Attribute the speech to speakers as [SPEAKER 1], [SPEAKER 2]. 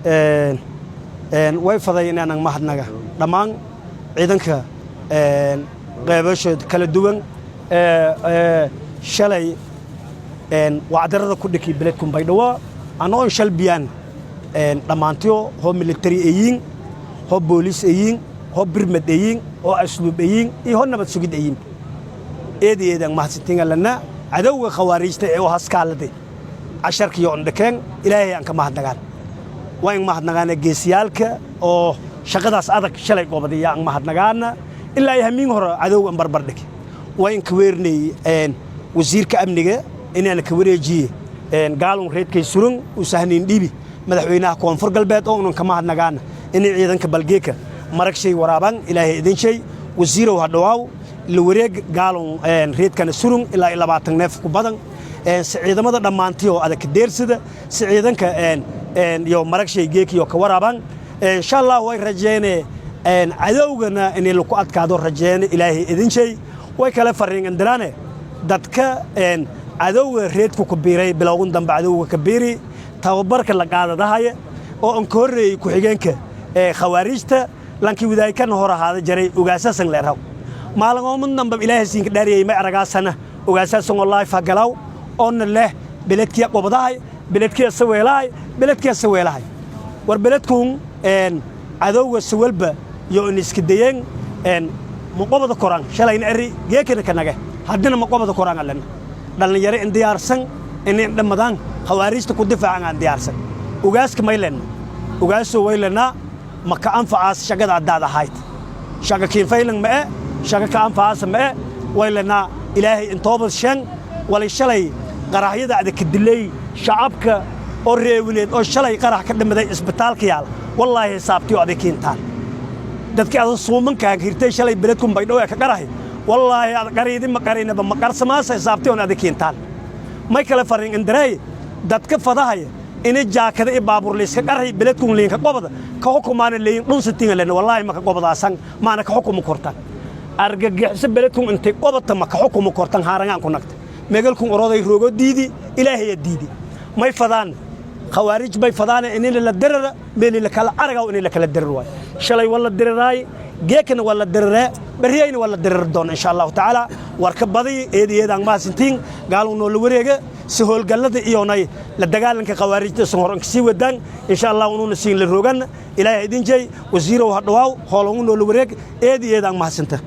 [SPEAKER 1] way fadayeen inaan mahadnaga dhamaan ciidanka qaybashood kala duwan shalay wacdarada ku dhikay beledku Baydhabo anoo shalbiyaan dhamaantiyo ho military ayin ho police ayin ho birmad ayin ho asluub ayin iyo ho nabad sugid ayin eedeedan mahadsantiin lana cadawga khawaarijta ee haskaalade casharkiyo ondhakeen ilaahay aan ka mahadnagaan waan mahadnagaan geesiyalka oo shaqadaas adag shalay goobadiya aan mahadnagaana ilaa yaamiin hore cadawga barbar dhig waan ka weernay wasiirka amniga inaan ka wareejiye gaalon reedkay surun u sahniin dhibi madaxweynaha koonfur galbeed oo ka mahadnagaan in ciidanka balgeeka marag shay waraaban ilaahay idin shay wasiirow hadhawaaw la wareeg gaalon reedkana surun ilaa 20 neef ku badan ciidamada dhamaantii oo adag deersida ciidanka iyo marag shay geekiyo ka waraaban insha Allah way rajeynay cadawgana in la ku adkaado rajeynay ilaahay idin shay way kala fariin diraane dadka cadawga reedku ku biiray bilowgan dambe cadawga ka biiri tababarka la qaadadahay oo aan ka horeeyay ku xigeenka khawaarijta lankii wadaykan hor ahaada jaray ugaasasan leeraw maalin dambe ilaahay siin ka dhaariyay ma aragaasana ugaasasan wallahi fagalaw on leh beledkiya qobadahay beledkiya saweelahay war beledkun cadawga sawalba iyo in iska dayeen muqobada koran shalayna ari geekana kanaga hadina muqobada koran alana dhalinyaro in diyaarsan in dhamadaan khawaarijta ku difaacan diyaarsan ugaaska maylan ugaaso waylana ma ka anfacaas shaqada adaada hayd shaqa kiin faylan ma shaqa ka anfacaas ma waylana ilaahay intoobad shan wali shalay qaraxyada adag dilay shacabka oo reewineed oo shalay qarax ka dhamaday isbitaalka yaal wallahi xisaabtii adag kiintaan dadka aad suumanka hirtay shalay beledku Baydhabo ka qarahay wallahi aad qariidin ma qarinaba ma qarsamaas xisaabtii oo adag kiintaan may kala fariin indaray dadka fadahay in jaakada ee baabuur leeska qaray beledku leenka qobada ka xukumaana leen dhunsatiin leen wallahi ma ka qobadaasan maana ka xukumo kortan argagixisa beledku intay qobata ma ka xukumo kortan haarangan ku nagta meegalku oroday roogo diidi ilaahay diidi may fadaan khawaarij bay fadaan in la dirira meel la kala arga in la kala dirir way shalay wala diriray geekana wala diriray bariyayna wala dirir doon insha Allah taala warka badi eedeedan ma sintiin gaalno la wareega si howlgalada iyonay la dagaalanka khawaarijta soo horan si wadaan insha Allah unu siin la roogan ilaahay idin jay wasiiro hadhawaaw howlahun la wareeg eedeedan ma sinta